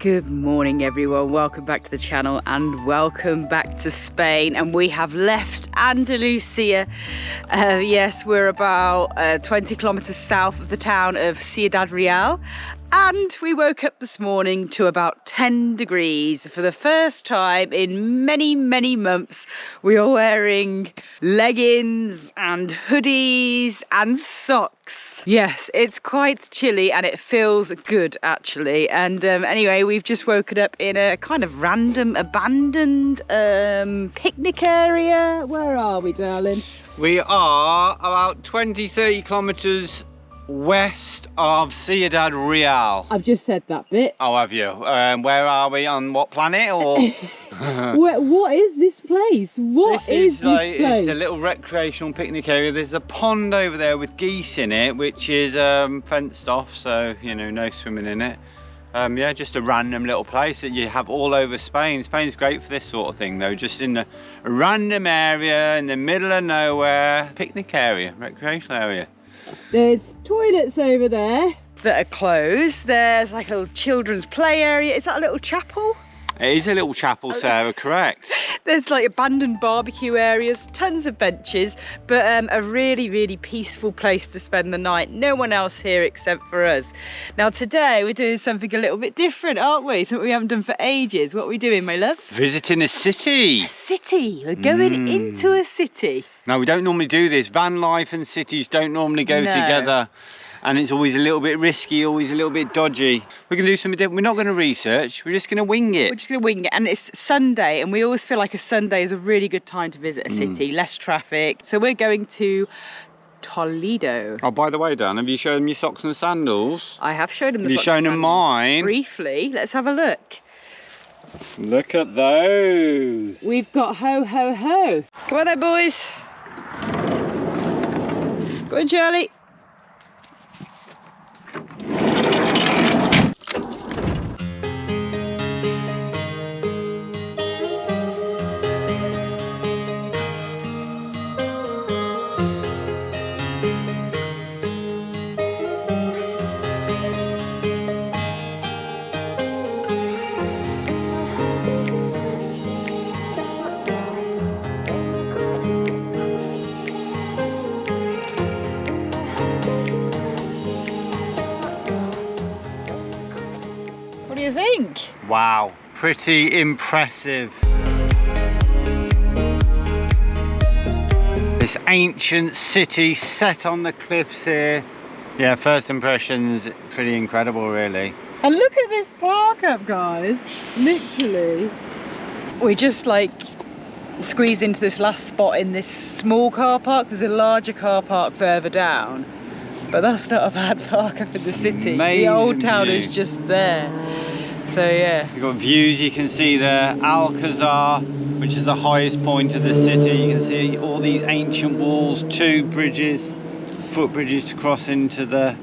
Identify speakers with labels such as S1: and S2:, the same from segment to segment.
S1: Good morning everyone, welcome back to the channel and welcome back to Spain. And we have left Andalusia. Yes, we're about 20 kilometers south of the town of Ciudad Real. And we woke up this morning to about 10 degrees. For the first time in many, many months, we are wearing leggings and hoodies and socks. Yes, it's quite chilly and it feels good actually. And anyway, we've just woken up in a kind of random abandoned picnic area. Where are we, darling?
S2: We are about 20-30 kilometers west of Ciudad Real.
S1: I've just said that bit.
S2: Oh, have you? Where are we? On what planet? Or
S1: what is this place? What is this place?
S2: It's a little recreational picnic area. There's a pond over there with geese in it, which is fenced off, so you know, no swimming in it. Yeah, just a random little place that you have all over Spain. Spain's great for this sort of thing though, just in a random area in the middle of nowhere. Picnic area, recreational area.
S1: There's toilets over there that are closed. There's like a little children's play area. Is that a little chapel?
S2: It is a little chapel, Sarah, correct.
S1: There's like abandoned barbecue areas, tons of benches, but a really, really peaceful place to spend the night. No one else here except for us. Now today we're doing something a little bit different, aren't we? Something we haven't done for ages. What are we doing, my love?
S2: Visiting a city.
S1: A city. We're going into a city.
S2: Now we don't normally do this. Van life and cities don't normally go together. And it's always a little bit risky, always a little bit dodgy. We're going to do something different. We're not going to research, we're just going to wing it.
S1: We're just going to wing it. And it's Sunday, and we always feel like a Sunday is a really good time to visit a city, less traffic. So we're going to Toledo.
S2: Oh, by the way, Dan, have you shown them your socks and sandals?
S1: I have showed them the socks
S2: and sandals. Have you shown them mine?
S1: Briefly. Let's have a look.
S2: Look at those.
S1: We've got ho, ho, ho. Come on then, boys. Go on, Charlie. What do you think?
S2: Wow, pretty impressive. This ancient city set on the cliffs here. Yeah, first impressions, pretty incredible really.
S1: And look at this park up, guys. Literally. We just like squeezed into this last spot in this small car park. There's a larger car park further down. But that's not a bad park up in the city.
S2: Amazing
S1: the old town
S2: view.
S1: is just there. So yeah.
S2: You've got views you can see there. Alcazar, which is the highest point of the city. You can see all these ancient walls, two bridges, footbridges to cross into the old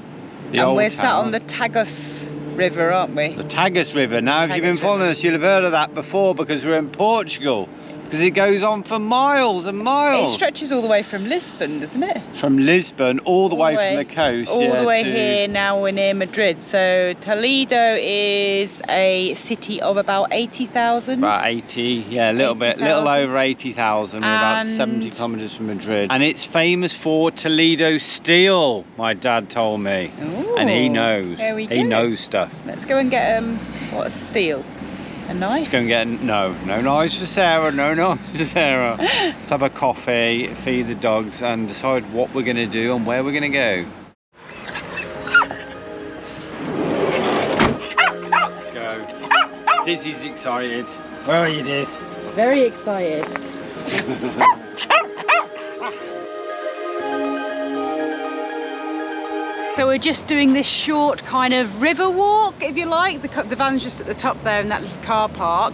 S2: town.
S1: And we're sat on the Tagus River, aren't we?
S2: The Tagus River. Now, if you've been following us, you'll have heard of that before because we're in Portugal. Because it goes on for miles and miles.
S1: It stretches all the way from Lisbon, doesn't it?
S2: From Lisbon, all the way from the coast.
S1: All the way here, now we're near Madrid. So Toledo is a city of about 80,000.
S2: About 80, yeah, a little
S1: 80,
S2: bit, little over 80,000. We're about 70 kilometres from Madrid. And it's famous for Toledo steel, my dad told me.
S1: Ooh,
S2: and he knows.
S1: There we go.
S2: He knows stuff.
S1: Let's go and get, what, a steel? A knife?
S2: Let's go and get, no knives for Sarah, no knives for Sarah. Let's have a coffee, feed the dogs and decide what we're going to do and where we're going to go. Let's go. Dizzy's excited. Where are you, Diz?
S1: Very excited. So we're just doing this short kind of river walk, if you like. The van's just at the top there in that little car park.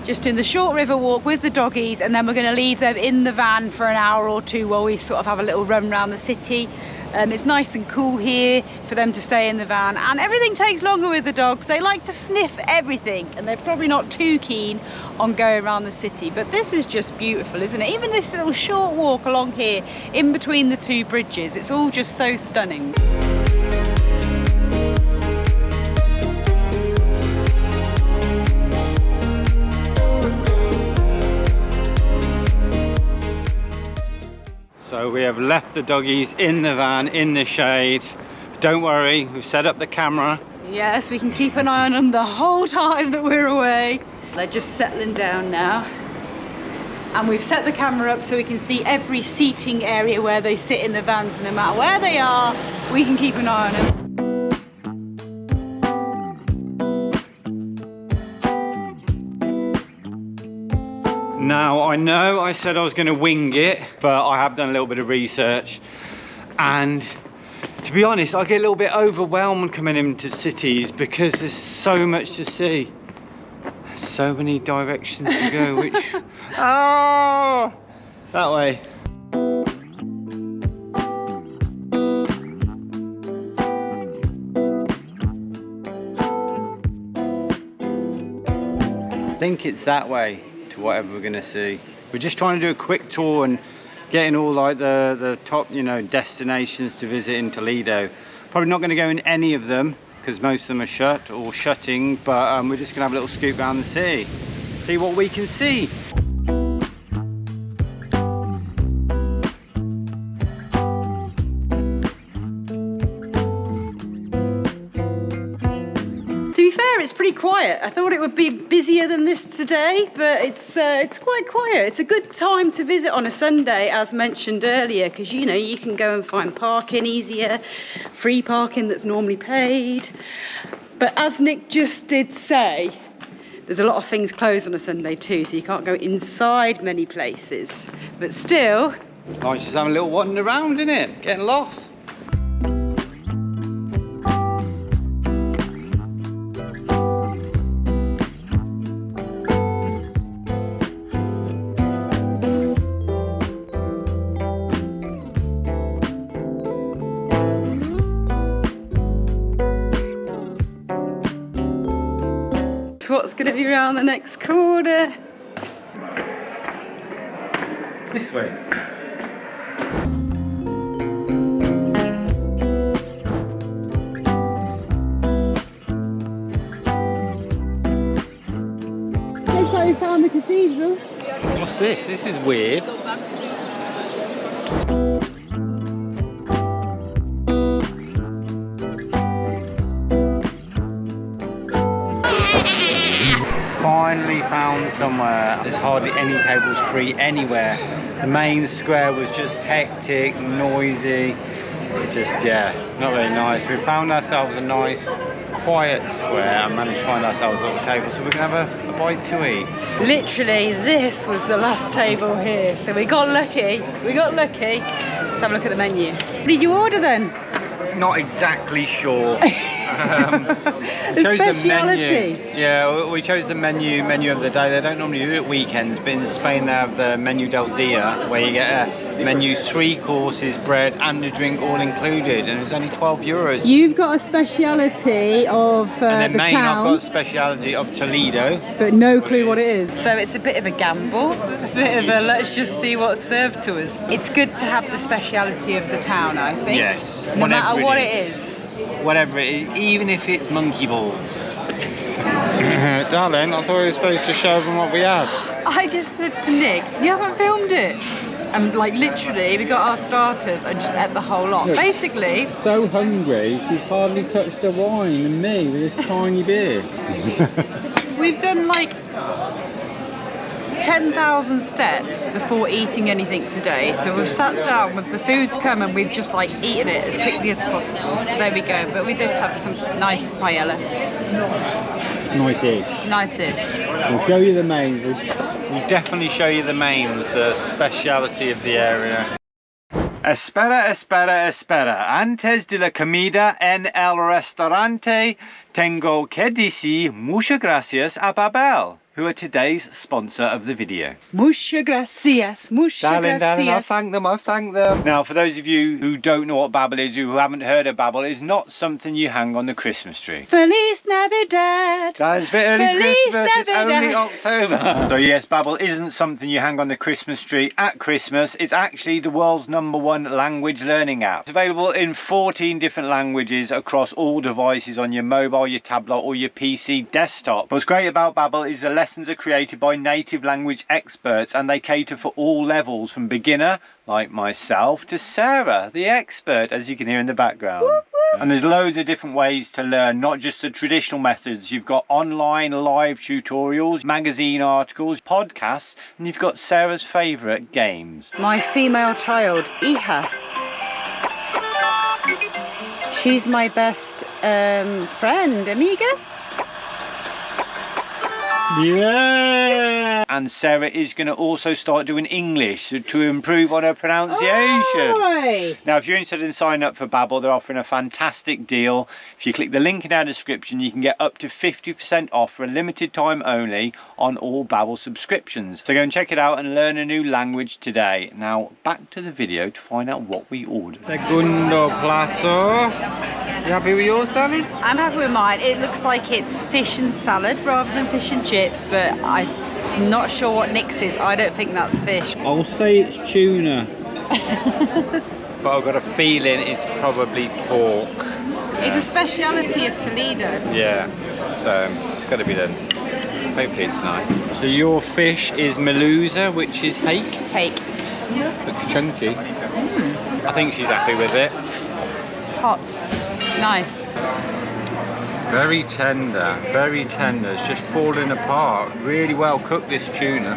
S1: Just doing the short river walk with the doggies, and then we're going to leave them in the van for an hour or two while we sort of have a little run around the city. It's nice and cool here for them to stay in the van, and everything takes longer with the dogs. They like to sniff everything, and they're probably not too keen on going around the city, but this is just beautiful, isn't it? Even this little short walk along here in between the two bridges, it's all just so stunning.
S2: have left the doggies in the van, in the shade. Don't worry, we've set up the camera.
S1: Yes, we can keep an eye on them the whole time that we're away. They're just settling down now. And we've set the camera up so we can see every seating area where they sit in the vans, and no matter where they are, we can keep an eye on them.
S2: Now, I know I said I was going to wing it, but I have done a little bit of research, and to be honest, I get a little bit overwhelmed coming into cities because there's so much to see. So many directions to go, which oh, that way. I think it's that way to whatever we're gonna see. We're just trying to do a quick tour and getting all like the top, you know, destinations to visit in Toledo. Probably not going to go in any of them because most of them are shut or shutting, but we're just gonna have a little scoop around the city, see what we can see.
S1: To be fair, it's pretty quiet. I thought it would be busier than this today, but it's quite quiet. It's a good time to visit on a Sunday, as mentioned earlier, because you know you can go and find parking easier, free parking that's normally paid. But as Nick just did say, there's a lot of things closed on a Sunday too, so you can't go inside many places. But still,
S2: It's nice just having a little wander around, isn't it? Getting lost.
S1: what's going to be around the next corner?
S2: This way.
S1: Looks like we found the cathedral.
S2: What's this? This is weird. Finally found somewhere. There's hardly any tables free anywhere. The main square was just hectic, noisy, just, yeah, not very nice. We found ourselves a nice quiet square and managed to find ourselves a little table, so we're gonna have a bite to eat.
S1: Literally, this was the last table here, so we got lucky. Let's have a look at the menu. What did you order then?
S2: Not exactly sure.
S1: The speciality.
S2: Yeah, we chose the menu of the day. They don't normally do it weekends, but in Spain they have the menu del dia, where you get a menu, 3 courses, bread and a drink all included, and it's only 12 euros.
S1: You've got a speciality of
S2: and then
S1: the
S2: main,
S1: town.
S2: I've got a speciality of Toledo,
S1: but no clue what it is. So it's a bit of a gamble, a bit of a let's just see what's served to us. It's good to have the speciality of the town, I think.
S2: Yes,
S1: no matter what it is.
S2: Whatever it is, even if it's monkey balls. Darling, I thought we were supposed to show them what we had.
S1: I just said to Nick, you haven't filmed it. And like literally, we got our starters and just ate the whole lot.
S3: Look,
S1: basically.
S3: So hungry, she's hardly touched her wine, and me with this tiny beer.
S1: We've done like 10,000 steps before eating anything today, so we've sat down with the food's come and we've just like eaten it as quickly as possible. So there we go, but we did have some nice paella.
S3: Nice-ish.
S1: Nice-ish.
S3: We'll show you the mains.
S2: We'll definitely show you the mains, the speciality of the area. Espera, espera, espera. Antes de la comida en el restaurante, tengo que decir muchas gracias a Babel, who are today's sponsor of the video.
S1: Muchas gracias, muchas
S2: Darling,
S1: gracias.
S2: I've thanked them. Now, for those of you who don't know what Babel is, who haven't heard of Babel, it's not something you hang on the Christmas tree.
S1: Feliz Navidad.
S2: That's a bit early for
S1: Feliz
S2: Christmas, it's only
S1: Navidad.
S2: October. So yes, Babel isn't something you hang on the Christmas tree at Christmas. It's actually the world's #1 language learning app. It's available in 14 different languages across all devices on your mobile mobile, your tablet or your PC desktop. What's great about Babbel is the lessons are created by native language experts, and they cater for all levels from beginner like myself to Sarah, the expert, as you can hear in the background.
S1: Whoop, whoop.
S2: And there's loads of different ways to learn, not just the traditional methods. You've got online live tutorials, magazine articles, podcasts, and you've got Sarah's favourite games.
S1: My female child, Iha. She's my best friend, amiga.
S2: Yeah! And Sarah is going to also start doing English to improve on her pronunciation.
S1: Oi!
S2: Now, if you're interested in signing up for Babbel, they're offering a fantastic deal. If you click the link in our description, you can get up to 50% off for a limited time only on all Babbel subscriptions. So go and check it out and learn a new language today. Now, back to the video to find out what we ordered.
S3: Segundo plato. You happy with yours, darling?
S1: I'm happy with mine. It looks like it's fish and salad rather than fish and chips, but I'm not sure what Nick's is. I don't think that's fish.
S3: I'll say it's tuna.
S2: But I've got a feeling it's probably pork.
S1: It's a speciality of Toledo.
S2: Yeah, so it's got to be done. Hopefully it's nice. So your fish is Melusa, which is hake.
S1: Hake.
S2: Looks chunky. I think she's happy with it.
S1: Hot. Nice.
S2: Very tender, very tender. It's just falling apart. Really well cooked, this tuna.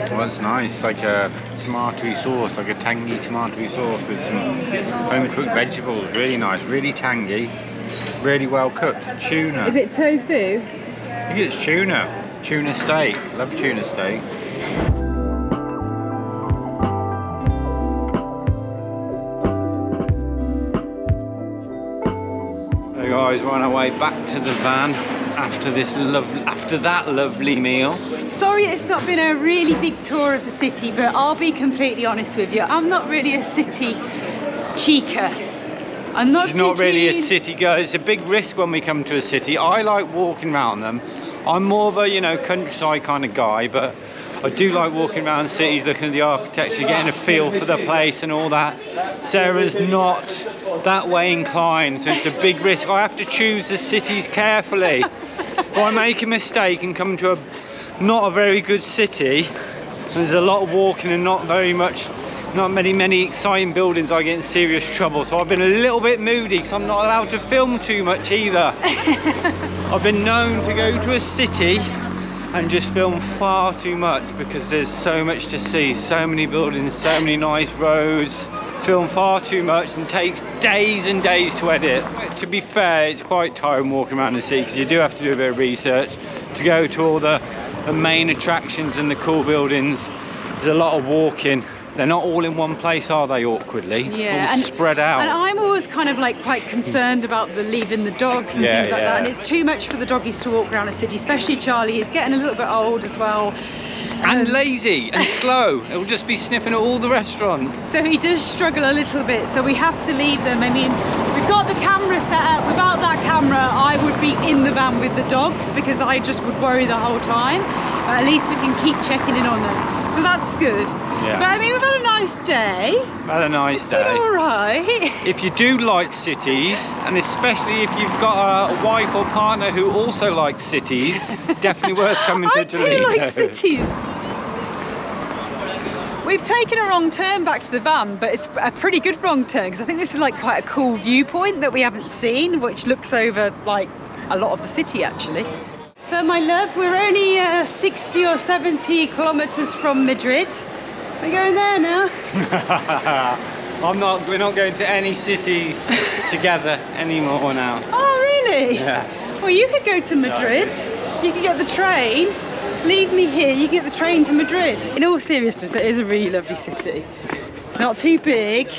S2: Well, that's nice. Like a tomatoey sauce, like a tangy tomatoey sauce with some home cooked vegetables. Really nice, really tangy, really well cooked. Tuna.
S1: Is it tofu?
S2: I think it's tuna. Tuna steak. Love tuna steak. So guys, we're on our way back to the van after that lovely meal.
S1: Sorry it's not been a really big tour of the city, but I'll be completely honest with you. I'm not really a city chica. I'm not
S2: She's not really a
S1: keen.
S2: city girl. It's a big risk when we come to a city. I like walking around them. I'm more of a, you know, countryside kind of guy, but I do like walking around cities, looking at the architecture, getting a feel for the place and all that. Sarah's not that way inclined, so it's a big risk. I have to choose the cities carefully. If I make a mistake and come to not a very good city, there's a lot of walking and not many exciting buildings, I get in serious trouble. So I've been a little bit moody because I'm not allowed to film too much either. I've been known to go to a city and just film far too much because there's so much to see, so many buildings, so many nice roads. Film far too much and takes days and days to edit. To be fair, it's quite tiring walking around the city because you do have to do a bit of research to go to all the main attractions and the cool buildings. There's a lot of walking. They're not all in one place, are they, awkwardly?
S1: Yeah,
S2: all
S1: and
S2: spread out.
S1: And I'm always kind of like quite concerned about leaving the dogs and things like that. And it's too much for the doggies to walk around a city, especially Charlie. He's getting a little bit old as well.
S2: And lazy and slow. It'll just be sniffing at all the restaurants.
S1: So he does struggle a little bit, so we have to leave them. I mean, we've got the camera set up. Without that camera, I would be in the van with the dogs because I just would worry the whole time. But at least we can keep checking in on them. So that's good.
S2: Yeah.
S1: But I mean, we've had a nice day.
S2: Had a nice
S1: It's
S2: day.
S1: been all right.
S2: If you do like cities, and especially if you've got a wife or partner who also likes cities, definitely worth coming to Toledo.
S1: I do like cities. We've taken a wrong turn back to the van, but it's a pretty good wrong turn because I think this is like quite a cool viewpoint that we haven't seen, which looks over like a lot of the city actually. So my love, we're only 60 or 70 kilometers from Madrid. We're going there now.
S2: We're not going to any cities together anymore now.
S1: Oh really?
S2: Yeah.
S1: Well, you could go to Madrid. You could get the train. Leave me here, you get the train to Madrid. In all seriousness, it is a really lovely city. It's not too big.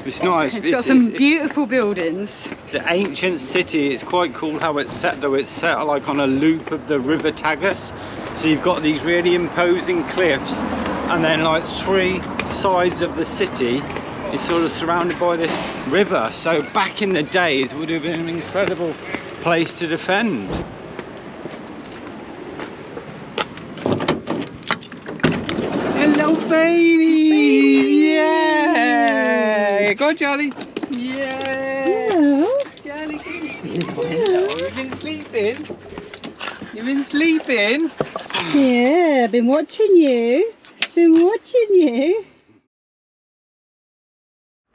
S2: It's nice.
S1: It's got some beautiful buildings.
S2: It's an ancient city. It's quite cool how it's set though. It's set like on a loop of the River Tagus. So you've got these really imposing cliffs and then like three sides of the city is sort of surrounded by this river. So back in the days it would have been an incredible place to defend. Hello baby! Yeah! on, Charlie. Yeah.
S1: Hello.
S2: Charlie, hello. You've been sleeping. You've been sleeping.
S1: Yeah, I've been watching you. Been watching you.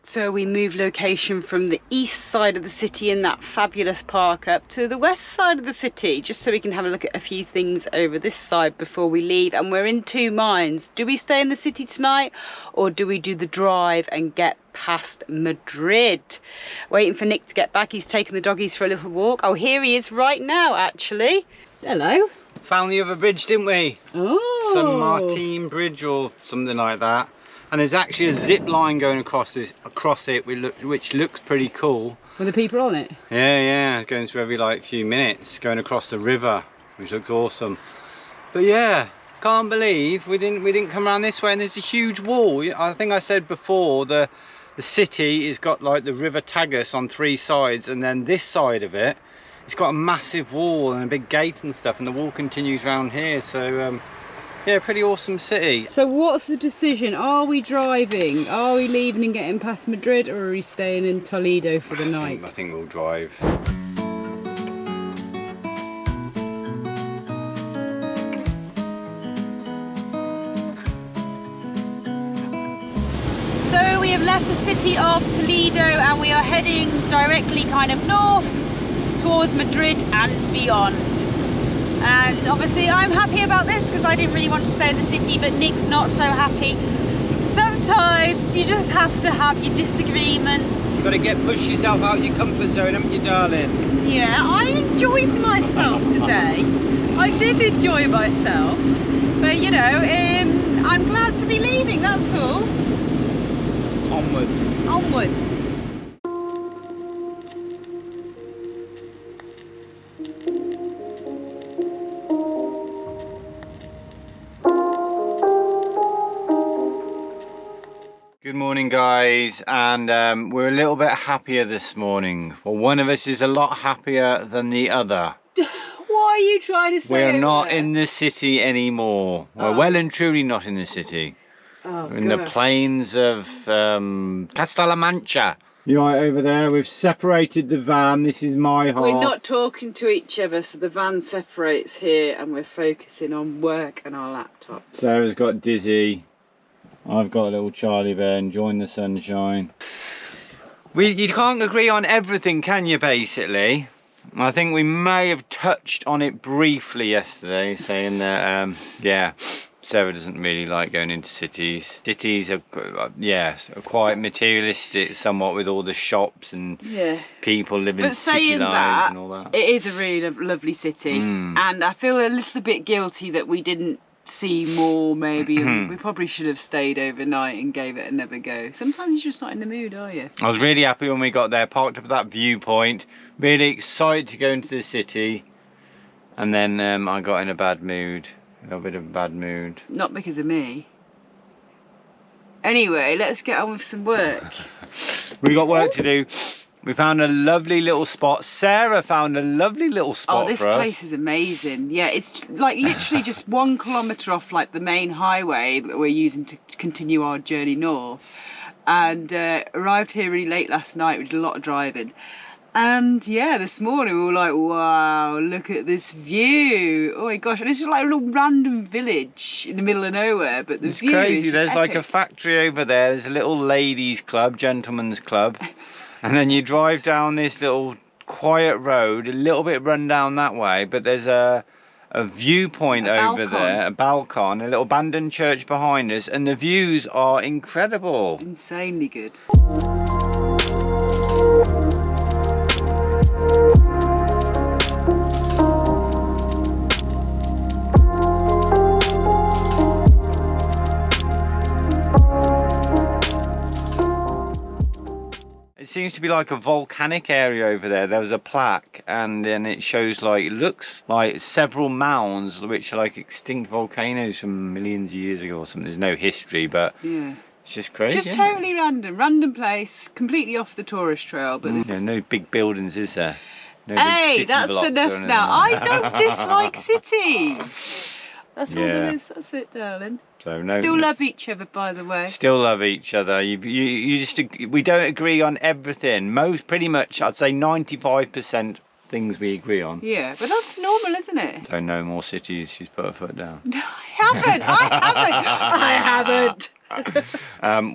S1: So we moved location from the east side of the city in that fabulous park up to the west side of the city, just so we can have a look at a few things over this side before we leave. And we're in two minds. Do we stay in the city tonight, or do we do the drive and get past Madrid? Waiting for Nick to get back. He's taking the doggies for a little walk. Oh, here he is right now, actually. Hello.
S2: Found the other bridge, didn't we?
S1: Oh.
S2: San Martin Bridge or something like that. And there's actually a zip line going across it, which looks pretty cool.
S1: With the people on it?
S2: Yeah, going through every like few minutes, going across the river, which looks awesome. But yeah, can't believe we didn't come around this way. And there's a huge wall. I think I said before, the city has got like the River Tagus on three sides, and then this side of it, it's got a massive wall and a big gate and stuff, and the wall continues around here. So yeah, pretty awesome city. So what's the decision? Are we driving? Are we leaving and getting past Madrid, or are we staying in Toledo for the night? I think we'll drive. So we have left the city of Toledo and we are heading directly kind of north towards Madrid and beyond. And obviously I'm happy about this because I didn't really want to stay in the city, but Nick's not so happy. Sometimes you just have to have your disagreements. You've got to push yourself out your comfort zone, haven't you, darling? Yeah, I enjoyed myself today. I did enjoy myself. But you know, I'm glad to be leaving, that's all. Onwards. Onwards. Good morning, guys, and we're a little bit happier this morning. Well, one of us is a lot happier than the other.
S1: What are you trying to say?
S2: We're not in the city anymore. We're well and truly not in the city. We're in the plains of Castilla-Mancha. You're right over there. We've separated the van. This is my half.
S1: We're not talking to each other, so the van separates here, and we're focusing on work and our laptops.
S2: Sarah's got Dizzee. I've got a little Charlie bear enjoying the sunshine. You can't agree on everything, can you, basically? I think we may have touched on it briefly yesterday, saying that, yeah, Sarah doesn't really like going into cities. Cities are, yes, are quite materialistic somewhat, with all the shops and people living city lives and all that.
S1: It is a really lovely city, and I feel a little bit guilty that we didn't see more, maybe, and we probably should have stayed overnight and gave it another go. Sometimes you're just not in the mood, are you?
S2: I was really happy when we got there, parked up at that viewpoint, really excited to go into the city, and then I got in a bad mood, a little bit of a bad mood.
S1: Not because of me. Anyway, let's get on with some work.
S2: We got work to do. We found a lovely little spot. Sarah found a lovely little spot for us.
S1: Oh, this place is amazing. Yeah, it's like literally just 1 kilometre off like the main highway that we're using to continue our journey north. And arrived here really late last night. We did a lot of driving. And yeah, this morning we were like, wow, look at this view. Oh my gosh. And it's just like a little random village in the middle of nowhere. But the view
S2: crazy.
S1: is just
S2: There's
S1: epic.
S2: like a factory over there. There's a little ladies' club, gentlemen's club. And then you drive down this little quiet road, a little bit run down that way, but there's a viewpoint over there, a balcon, a little abandoned church behind us, and the views are incredible.
S1: Insanely good.
S2: It seems to be like a volcanic area over there. There was a plaque, and then it shows like, it looks like several mounds which are like extinct volcanoes from millions of years ago or something. There's no history, but
S1: yeah,
S2: it's just crazy.
S1: Just totally random place, completely off the tourist trail. But
S2: yeah, no big buildings, is there? No
S1: hey, that's enough now. I don't dislike cities. That's all there is. That's it, darling.
S2: So no.
S1: Still love each other, by the way.
S2: Still love each other. You just, we don't agree on everything. Pretty much, I'd say 95% things we agree on.
S1: Yeah, but that's normal, isn't it?
S2: So no more cities. She's put her foot down.
S1: No, I haven't.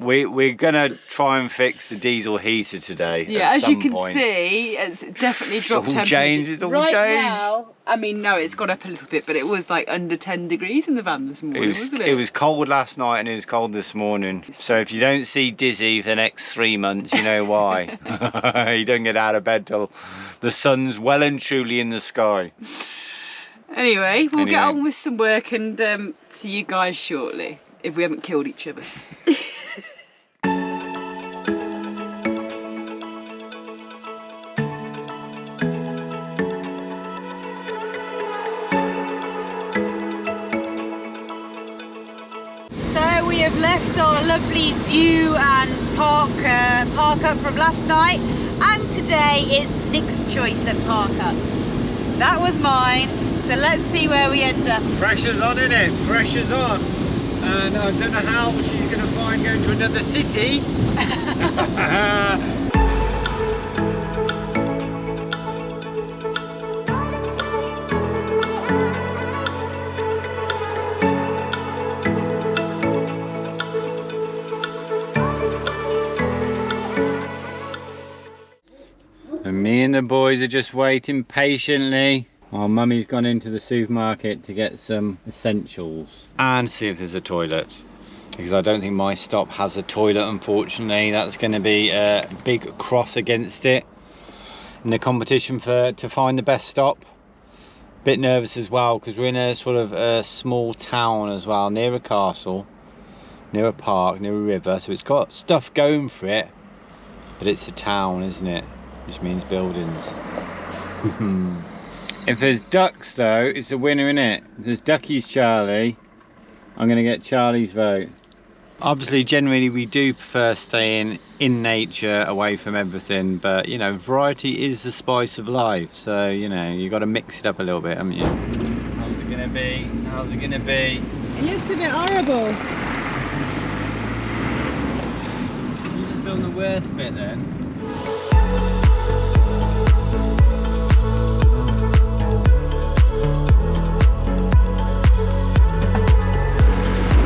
S2: We're gonna try and fix the diesel heater today.
S1: Yeah, as you can see, it's definitely dropped temperature.
S2: It's all
S1: right
S2: changed.
S1: Now, I mean, no, it's gone up a little bit, but it was like under 10 degrees in the van this morning, wasn't it?
S2: It was cold last night and it was cold this morning. So if you don't see Dizzee for the next 3 months, you know why. He doesn't get out of bed till the sun's well and truly in the sky.
S1: Anyway, we'll get on with some work and see you guys shortly, if we haven't killed each other. So we have left our lovely view and park up from last night, and today it's Nick's choice at park ups. That was mine, so let's see where we end up.
S2: Pressure's on, innit? Pressure's on. And I don't know how she's going to find going to another city. And me and the boys are just waiting patiently while Mummy's gone into the supermarket to get some essentials and see if there's a toilet, because I don't think my stop has a toilet, unfortunately. That's going to be a big cross against it in the competition to find the best stop. Bit nervous as well, because we're in a sort of a small town as well, near a castle, near a park, near a river, so it's got stuff going for it, but it's a town, isn't it? Which means buildings. If there's ducks though, it's a winner, innit? If there's duckies, Charlie, I'm gonna get Charlie's vote. Obviously, generally we do prefer staying in nature, away from everything, but you know, variety is the spice of life, so you know, you got to mix it up a little bit, haven't you? How's it gonna be? How's it gonna be?
S1: It looks a bit horrible.
S2: You just filmed the worst bit then.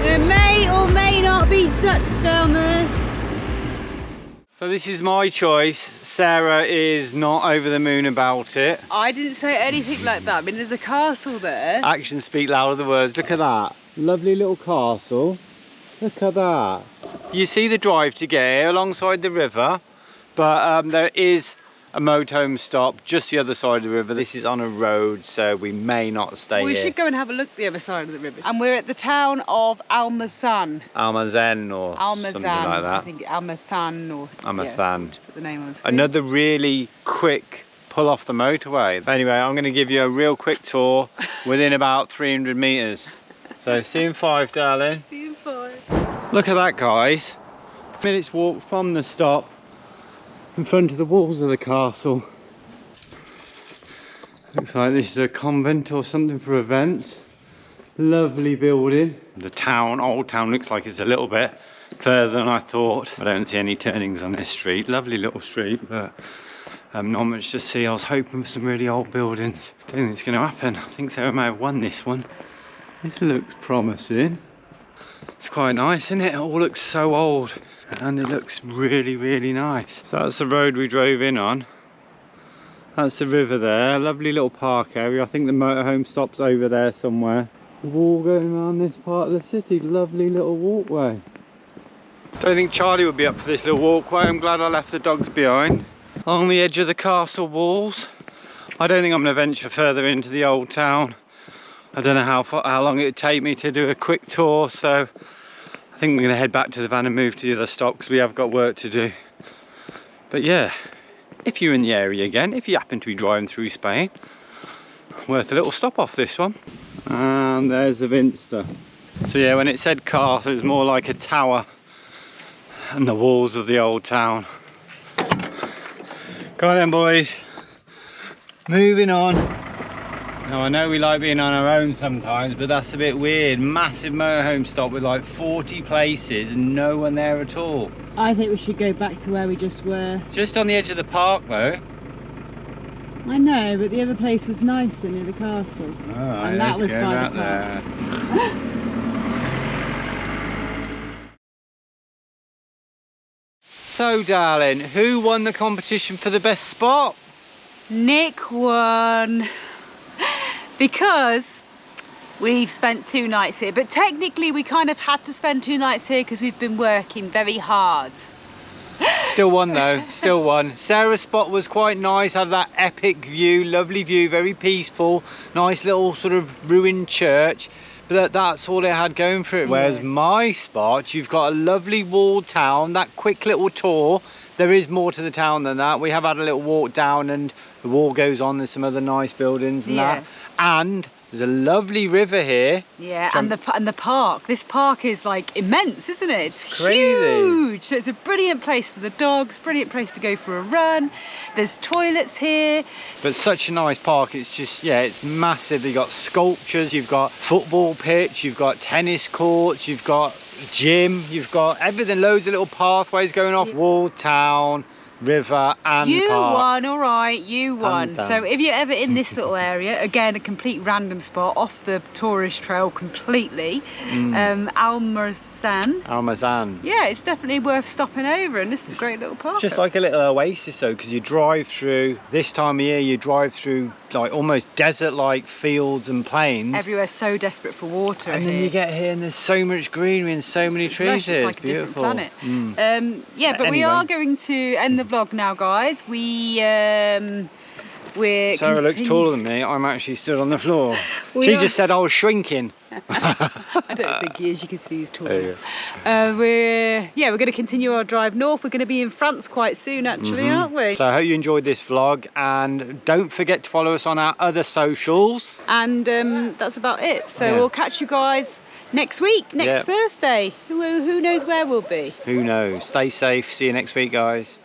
S1: There may or may not be ducks down there.
S2: So this is my choice. Sarah is not over the moon about it.
S1: I didn't say anything like that. I mean, there's a castle there.
S2: Actions speak louder than words. Look at that. Lovely little castle. Look at that. You see the drive to get here alongside the river, but there is a motorhome stop just the other side of the river. This is on a road, so we may not stay
S1: We
S2: here.
S1: should go and have a look at the other side of the river. And we're at the town of Almazán.
S2: Almazán or something like that.
S1: I think Almazán or
S2: Almazán.
S1: Yeah, put the name on the screen.
S2: Another really quick pull off the motorway. Anyway, I'm going to give you a real quick tour within about 300 meters. So see you in 5, darling.
S1: See you in 5.
S2: Look at that, guys. Minutes walk from the stop in front of the walls of the castle. Looks like this is a convent or something for events. Lovely building. The town, old town, looks like it's a little bit further than I thought. I don't see any turnings on this street. Lovely little street, but not much to see. I was hoping for some really old buildings. Don't think it's going to happen. I think Sarah may have won this one. This looks promising. It's quite nice, isn't it? It all looks so old and it looks really, really nice. So that's the road we drove in on. That's the river there. Lovely little park area. I think the motorhome stops over there somewhere. We're all going around this part of the city. Lovely little walkway. Don't think Charlie would be up for this little walkway. I'm glad I left the dogs behind. Along the edge of the castle walls. I don't think I'm going to venture further into the old town. I don't know how long it would take me to do a quick tour, so I think we're going to head back to the van and move to the other stop because we have got work to do. But yeah, if you're in the area again, if you happen to be driving through Spain, worth a little stop off this one. And there's the Vinster. So yeah, when it said castle, it's more like a tower and the walls of the old town. Go on then, boys. Moving on. Now I know we like being on our own sometimes, but that's a bit weird. Massive motorhome stop with like 40 places and no one there at all.
S1: I think we should go back to where we just were.
S2: Just on the edge of the park though.
S1: I know, but the other place was nicer near the castle.
S2: All right,
S1: and that was
S2: go
S1: by
S2: back
S1: the park.
S2: there. So darling, who won the competition for the best spot?
S1: Nick won because we've spent 2 nights here, but technically we kind of had to spend 2 nights here because we've been working very hard.
S2: Still won though, still won. Sarah's spot was quite nice, had that epic view, lovely view, very peaceful, nice little sort of ruined church. But that's all it had going for it. Whereas my spot, you've got a lovely walled town, that quick little tour. There is more to the town than that. We have had a little walk down and the wall goes on. There's some other nice buildings and that. And there's a lovely river here.
S1: Yeah, and the park. This park is like immense, isn't it? It's
S2: crazy.
S1: Huge. So it's a brilliant place for the dogs, brilliant place to go for a run. There's toilets here.
S2: But such a nice park. It's just, yeah, it's massive. You've got sculptures, you've got football pitch, you've got tennis courts, you've got gym, you've got everything, loads of little pathways going off. Walled town, river and
S1: you
S2: park.
S1: won, all right, you won. So if you're ever in this little area, again a complete random spot off the tourist trail completely, Almazán. Yeah, it's definitely worth stopping over, and this is a great little park.
S2: It's just like a little oasis though, because you drive through, this time of year you drive through like almost desert like fields and plains.
S1: Everywhere's so desperate for water
S2: and
S1: here.
S2: then you get here and there's so much greenery and so many trees here.
S1: It's like
S2: beautiful.
S1: A different planet. Yeah, but we are going to end the vlog now, guys. We're
S2: Sarah looks taller than me. I'm actually stood on the floor. She just said I was shrinking.
S1: I don't think he is. You can see he's taller. We're going to continue our drive north. We're going to be in France quite soon, actually, aren't we?
S2: So I hope you enjoyed this vlog, and don't forget to follow us on our other socials.
S1: And that's about it. So we'll catch you guys next week, next Thursday. Who knows where we'll be?
S2: Who knows? Stay safe. See you next week, guys.